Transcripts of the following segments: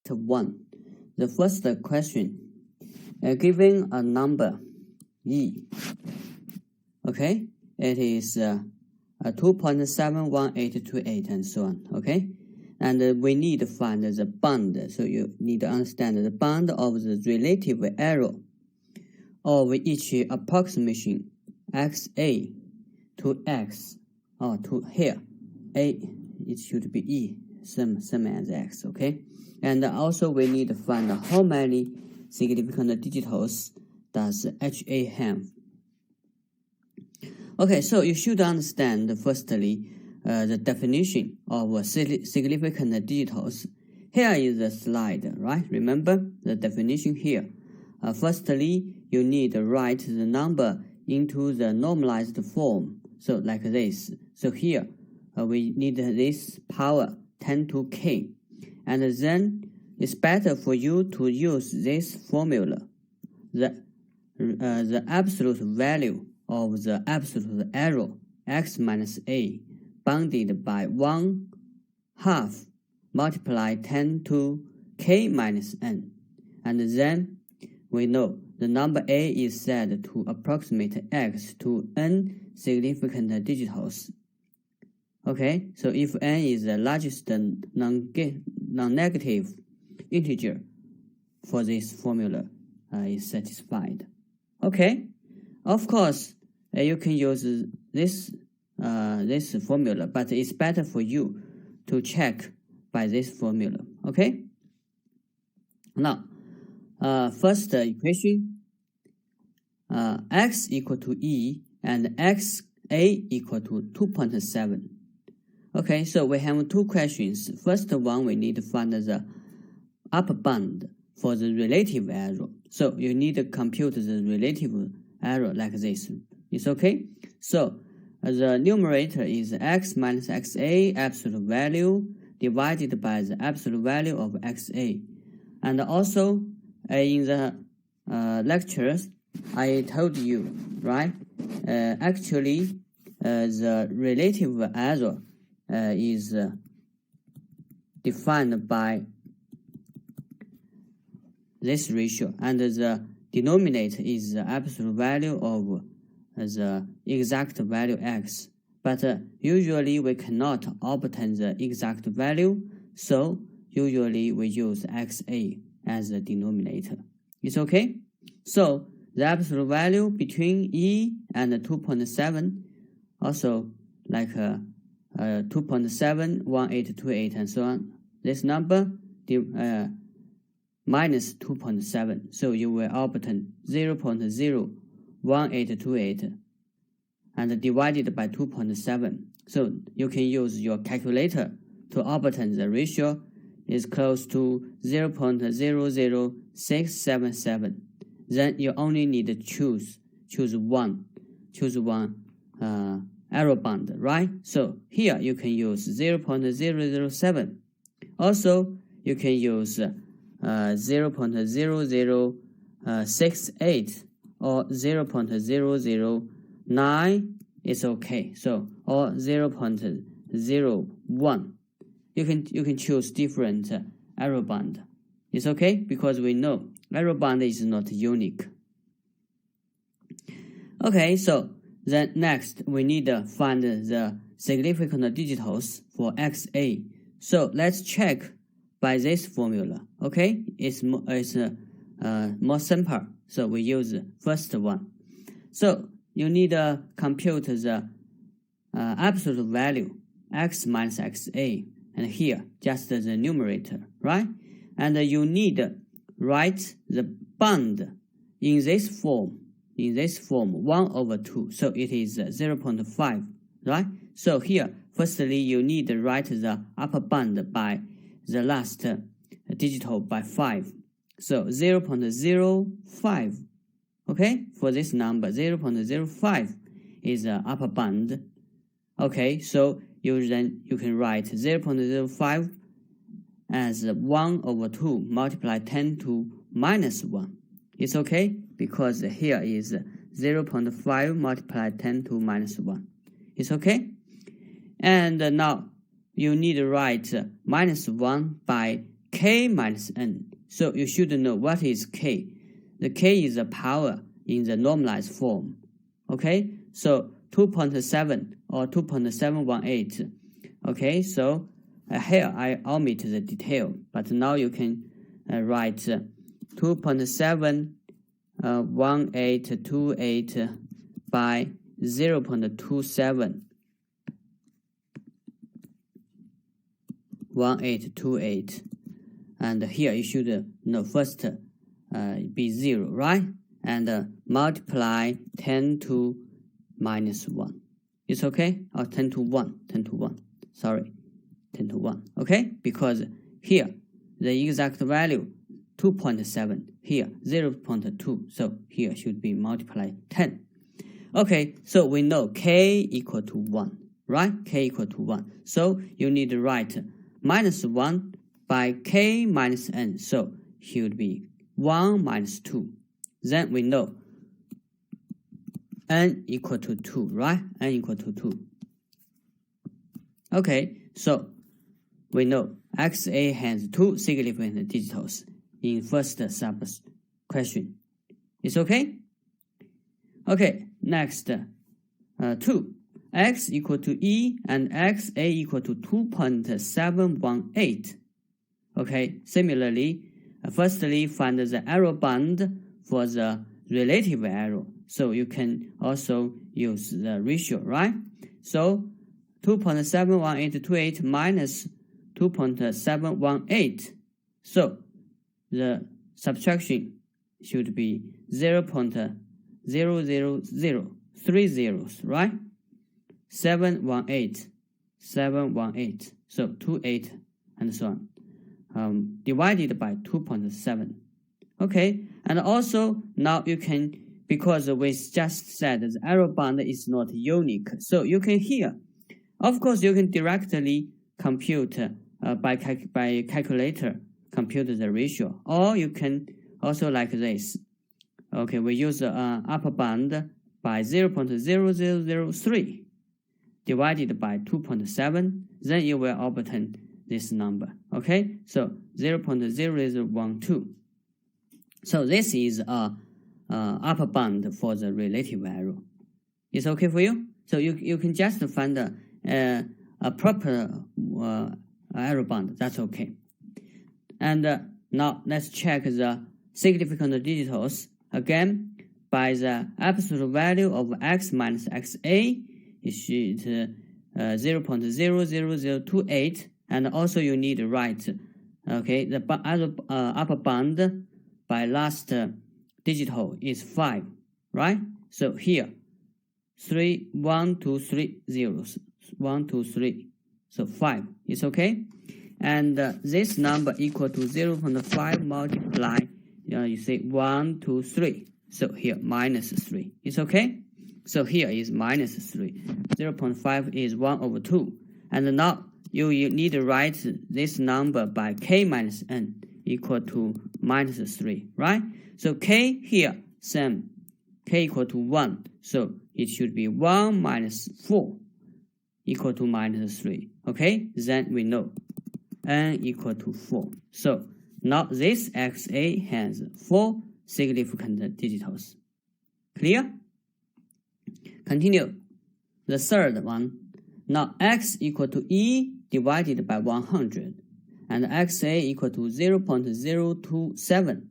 1. The first question, given a number e, okay, it is 2.71828 and so on, okay, and we need to find the bound, so you need to understand the bound of the relative error of each approximation xa to x, or to here a, it should be e, same as x, okay, and also we need to find how many significant digits does HA have. Okay, so you should understand firstly the definition of significant digits. Here is the slide, right? Remember the definition here. Firstly, you need to write the number into the normalized form, so like this. So here we need this power 10 to k, and then it's better for you to use this formula. The absolute value of the absolute error x minus a bounded by 1/2 multiply 10 to k minus n, and then we know the number a is said to approximate x to n significant digits. Okay, so if n is the largest non-negative integer for this formula is satisfied. Okay, of course you can use this formula, but it's better for you to check by this formula. Okay, now first equation, x equal to e and xa equal to 2.7. Okay, so we have two questions. First one, we need to find the upper bound for the relative error. So you need to compute the relative error like this. It's okay? So the numerator is x minus xa absolute value divided by the absolute value of xa. And also in the lectures, I told you, right? Actually, the relative error is defined by this ratio, and the denominator is the absolute value of the exact value x. But usually we cannot obtain the exact value, so usually we use xa as the denominator. It's okay? So the absolute value between e and 2.7, also like 2.71828 and so on. This number minus 2.7, so you will obtain 0.01828 and divided by 2.7. So you can use your calculator to obtain the ratio is close to 0.00677. Then you only need to choose one error bound, right? So here you can use 0.007. Also, you can use 0.0068 or 0.009 is okay. So or 0.01. You can choose different error bound. It's okay because we know error bound is not unique. Okay, so then next we need to find the significant digits for xa. So let's check by this formula. Okay, it's more simple. So we use the first one. So you need to compute the absolute value x minus xa, and here just the numerator, right? And you need to write the bound in this form. 1/2, so it is 0.5, right? So here, firstly, you need to write the upper bound by the last digit by 5. So 0.05, okay? For this number, 0.05 is the upper bound. Okay, so you can write 0.05 as 1/2 multiply 10 to minus 1. It's okay because here is 0.5 multiply 10 to minus 1. It's okay? And now you need to write minus 1 by k minus n. So you should know what is k. The k is the power in the normalized form. Okay, so 2.7 or 2.718. Okay, so here I omit the detail, but now you can write 2.71828 by 0.27 1828, and here you should know first be 0, right? And multiply 10 to minus 1. It's okay? Or 10 to 1, 10 to 1, sorry, 10 to 1, okay? Because here the exact value 2.7, here 0.2, so here should be multiply 10. Okay, so we know k equal to 1, right? K equal to 1. So you need to write minus 1 by k minus n, so here would be 1 minus 2. Then we know n equal to 2, right? N equal to 2. Okay, so we know XA has 2 significant digits in first sub question. It's okay? Okay, next 2. X equal to E and XA equal to 2.718. Okay, similarly, firstly find the error band for the relative error. So you can also use the ratio, right? So 2.71828 minus 2.718. So the subtraction should be 0.00030, right? 718. So 28 and so on. Divided by 2.7. Okay, and also now you can, because we just said the error band is not unique, so you can here, of course you can directly compute by calculator, compute the ratio, or you can also like this. Okay, we use upper bound by 0.0003 divided by 2.7, then you will obtain this number. Okay, so 0.0012. So this is a upper bound for the relative error. It's okay for you? So you can just find a proper error bound. That's okay. And now let's check the significant digits again by the absolute value of x minus xa. It should 0.00028, and also you need to write the other upper bound by last digit is 5, right? So here 1, 2, 3 zeros, 1, 2, 3, so 5 is okay. And this number equal to 0.5 multiply you say 1, 2, 3, so here minus 3 is okay. So here is minus 3. 0.5 is 1 over 2. And now you need to write this number by k minus n equal to minus 3, right? So k here, same, k equal to 1. So it should be 1 minus 4 equal to minus 3. Okay, then we know n equal to 4. So now this xa has 4 significant digits. Clear? Continue. The third one. Now x equal to e divided by 100 and xa equal to 0.027.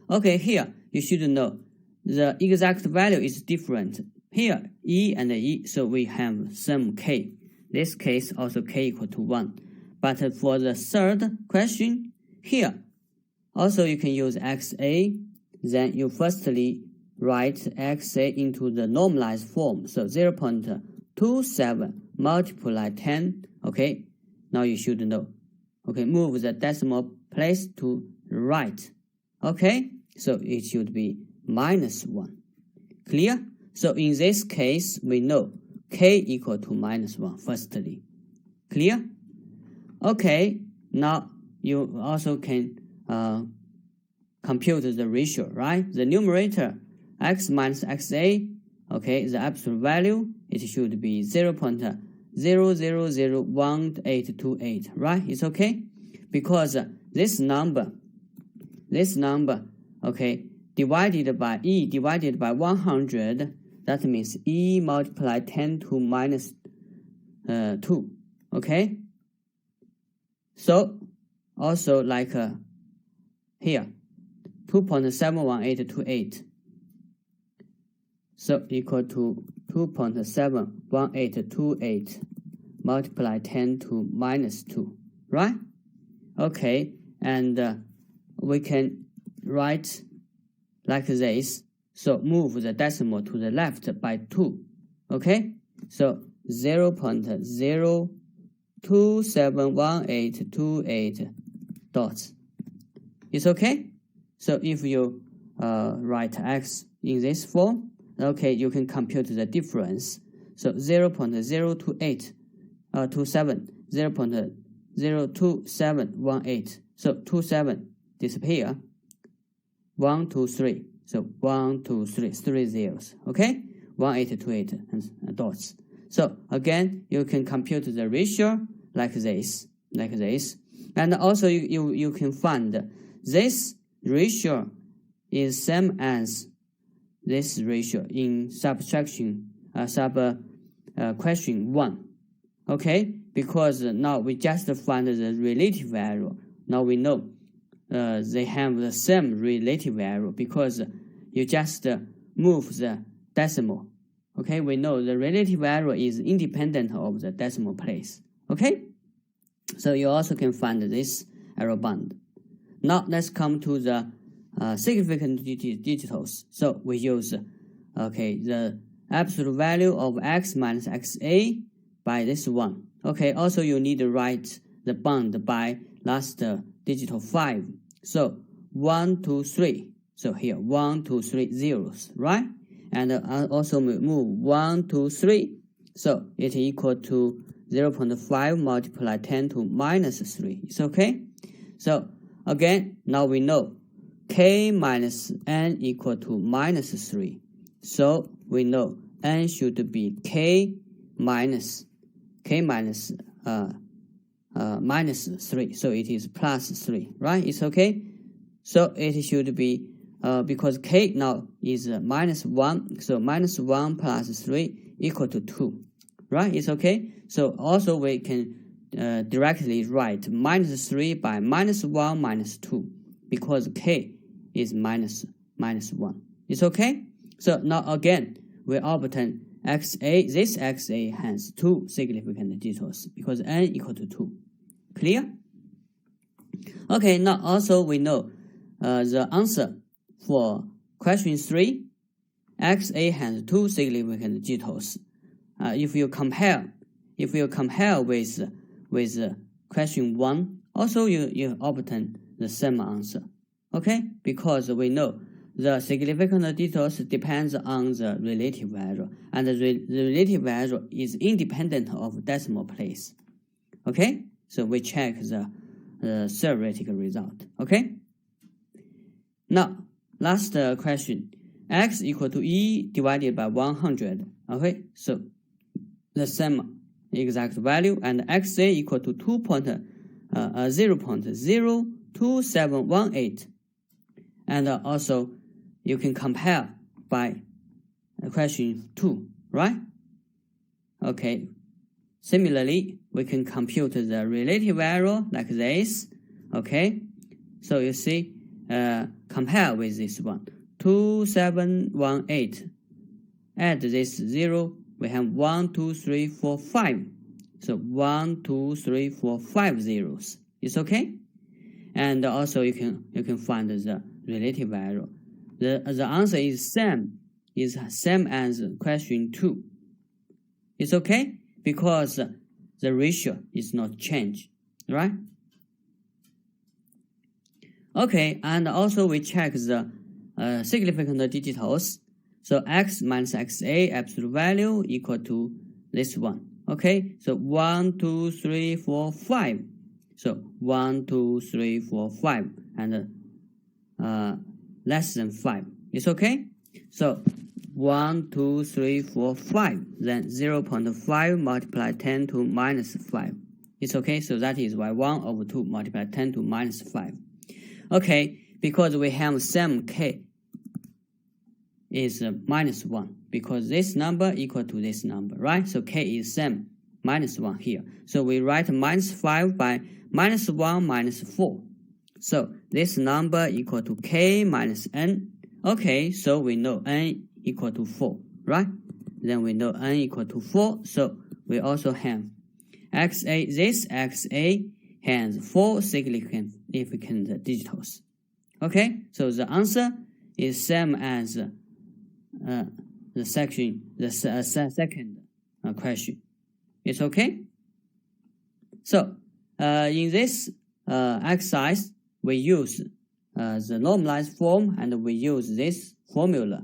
Okay, here you should know the exact value is different. Here e and e, so we have some k. This case also k equal to 1. But for the third question, here also you can use xa. Then you firstly write xa into the normalized form. So 0.27 multiply 10. Okay, now you should know. Okay, move the decimal place to right. Okay, so it should be minus 1. Clear? So in this case, we know k equal to minus 1 firstly. Clear? Okay, now you also can compute the ratio, right? The numerator, x minus xa, okay, the absolute value, it should be 0.0001828, right? It's okay? Because this number, okay, divided by E divided by 100, that means E multiplied 10 to minus 2, okay? So, also like here, 2.71828. So, equal to 2.71828 multiply 10 to minus 2, right? Okay, and we can write like this. So move the decimal to the left by 2, okay? So 0.0271828 dots. It's okay? So if you write x in this form, okay, you can compute the difference. So 0.027, 0.02718. So 27 disappear. 1, 2, 3. So 1, 2, 3, 3 zeros. Okay? 1828 and dots. So again, you can compute the ratio like this. And also you can find this ratio is same as this ratio in question 1. Okay? Because now we just find the relative value. Now we know they have the same relative value because you just move the decimal. Okay, we know the relative value is independent of the decimal place. Okay, so you also can find this error band. Now let's come to the significant digitals. So we use the absolute value of x minus xa by this one. Okay, also you need to write the band by last digital 5. So 1, 2, 3. So here 1, 2, 3 zeros, right? And also move 1, 2, 3. So it equal to 0.5 multiply 10 to minus 3. It's okay? So again, now we know k minus n equal to minus 3. So we know n should be k minus minus 3. So it is plus 3, right? It's okay? So it should be because k now is minus 1, so minus 1 plus 3 equal to 2, right? It's okay? So also we can directly write minus 3 by minus 1 minus 2 because k is minus 1. It's okay? So now again, we obtain xa, this xa has 2 significant digits because n equal to 2. Clear? Okay, now also we know the answer for question 3, xa has 2 significant digits. If you compare with question 1, also you obtain the same answer. Okay, because we know the significant digits depends on the relative value, and the relative value is independent of decimal place. Okay, so we check the theoretical result. Okay. Now, last question, x equal to e divided by 100. Okay, so the same exact value, and xa equal to 0.02718. And also, you can compare by question 2, right? Okay. Similarly, we can compute the relative value like this. Okay. So you see, compare with this one. 2718. Add this 0, we have 1, 2, 3, 4, 5. So 1, 2, 3, 4, 5 zeros. It's okay? And also you can find the relative value. The answer is same as question 2. It's okay? Because the ratio is not changed, right? Okay, and also we check the significant digits. So x minus xa absolute value equal to this one. Okay, so 1, 2, 3, 4, 5. So 1, 2, 3, 4, 5, and less than 5. It's okay? So 1, 2, 3, 4, 5. Then 0.5 multiply 10 to minus 5. It's okay, so that is why 1 over 2 multiplied 10 to minus 5. Okay, because we have sum k is minus 1, because this number equal to this number, right? So k is sum minus 1 here. So we write minus 5 by minus 1 minus 4. So this number equal to k minus n. Okay, so we know n equal to 4, right? Then we know n equal to 4, so we also have xa, this xa has 4 significant digits. Okay, so the answer is same as the second question. It's okay? So in this exercise, we use the normalized form and we use this formula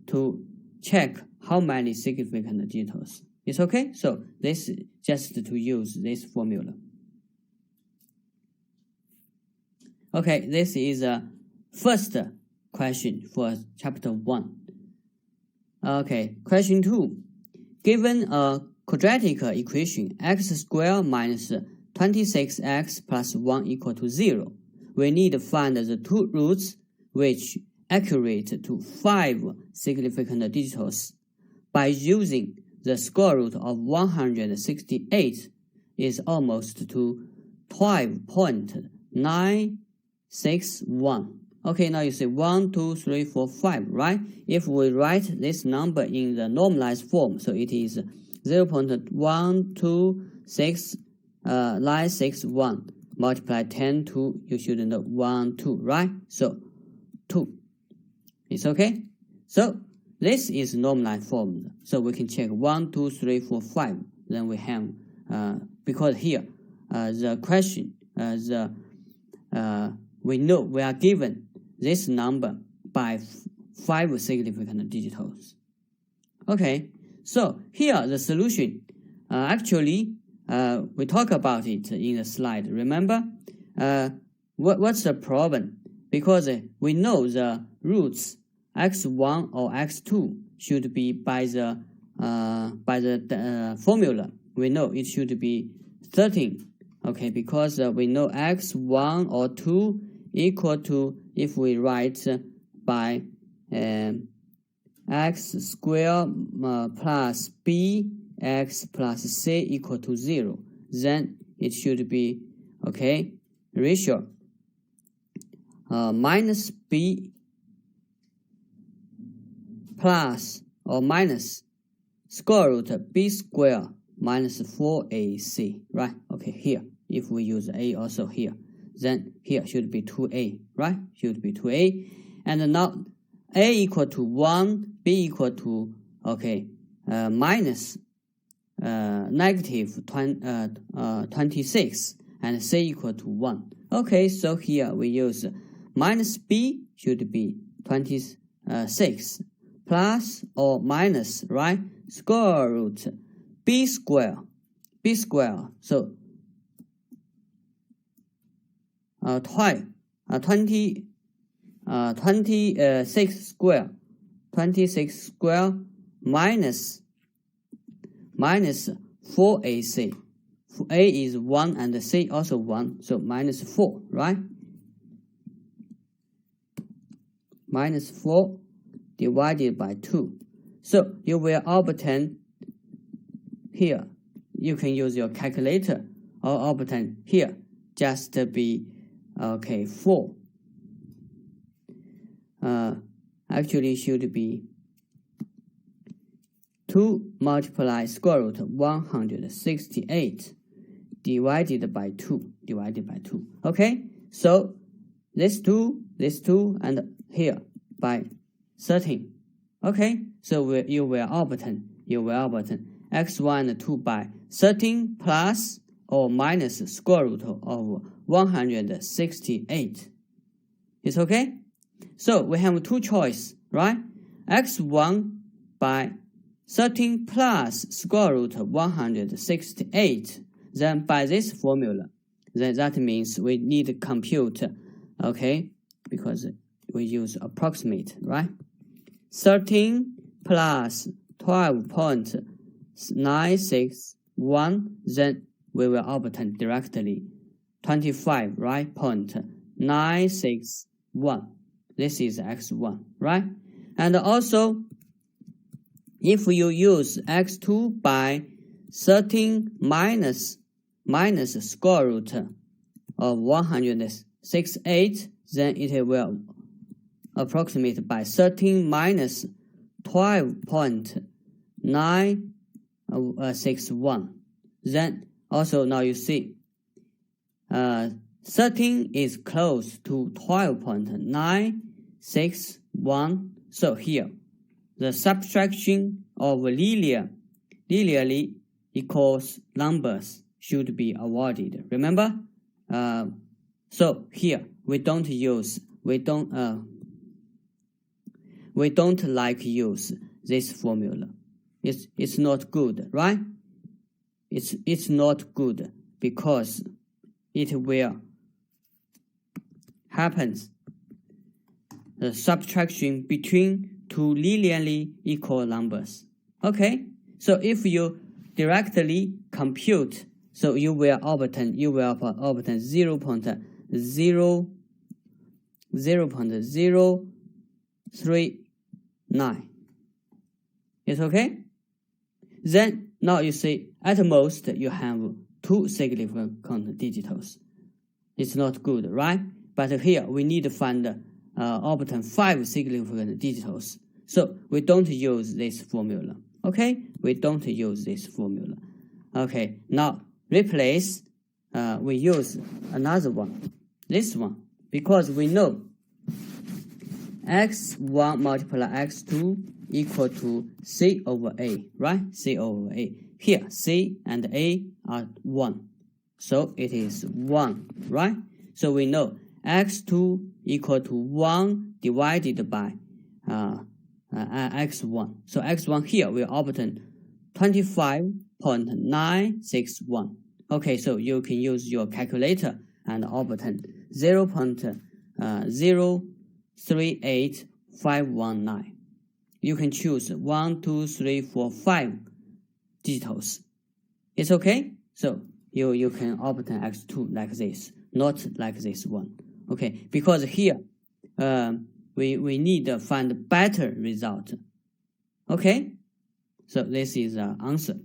to check how many significant digits. It's okay? So this is just to use this formula. Okay, this is the first question for chapter 1. Okay, question 2. Given a quadratic equation x squared minus 26x plus 1 equal to 0, we need to find the two roots which accurate to 5 significant digits by using the square root of 168 is almost to 12.961. Okay, now you say 1, 2, 3, 4, 5, right? If we write this number in the normalized form, so it is 0.126961 multiply 10 to, you should know 1, 2, right? So 2. It's okay? So this is normalized form. So we can check 1, 2, 3, 4, 5. Then we have, because here, the question, we know we are given this number by 5 significant digits. Okay, so here the solution, actually, we talk about it in the slide. Remember, what's the problem? Because we know the roots x1 or x2 should be by the formula. We know it should be 13. Okay, because we know x1 or 2 equal to, if we write by x squared plus b x plus c equal to 0, then it should be, okay, ratio minus b plus or minus square root b squared minus 4ac, right? Okay, here, if we use a also here, then here should be 2a, right? Should be 2a. And now a equal to 1, b equal to, okay, minus negative 26, and c equal to 1. Okay, so here we use minus b should be 26 plus or minus, right? Square root b squared, so 26 square minus 4ac. A is 1 and c also 1, so minus 4, right? Minus 4 divided by 2. So you will obtain here, you can use your calculator or obtain here, just be, okay, 4. Actually should be 2 multiply square root 168 divided by 2, okay? So this 2, and here by 13, okay? So you will obtain x1 and 2 by 13 plus or minus square root of 168. It's okay? So we have two choices, right? x1 by 13 plus square root of 168. Then by this formula, then that means we need to compute, okay, because we use approximate, right? 13 plus 12.961, then we will obtain directly 25, right? 0.961. This is x1, right? And also, if you use x2 by 13 minus square root of 168, then it will approximate by 13 minus 12.961. Then also now you see 13 is close to 12.961. So here the subtraction of linearly equals numbers should be avoided. Remember? So here we don't like use this formula. It's not good, right? It's not good because it will happens the subtraction between two linearly equal numbers. Okay, so if you directly compute, so you will obtain 0.039. It's okay? Then now you see at most you have 2 significant digits. It's not good, right? But here we need to find obtain 5 significant digits. So we don't use this formula. Okay? We don't use this formula. Okay, now replace, we use another one, this one, because we know x1 multiply x2 equal to c over a, right? C over a. Here, c and a are 1. So it is 1, right? So we know x2 equal to 1 divided by x1. So x1 here will obtain 25.961. Okay, so you can use your calculator and obtain 0.038519. You can choose 1, 2, 3, 4, 5 digits. It's okay? So you can obtain x2 like this, not like this one. Okay, because here we need to find better result. Okay, so this is the answer.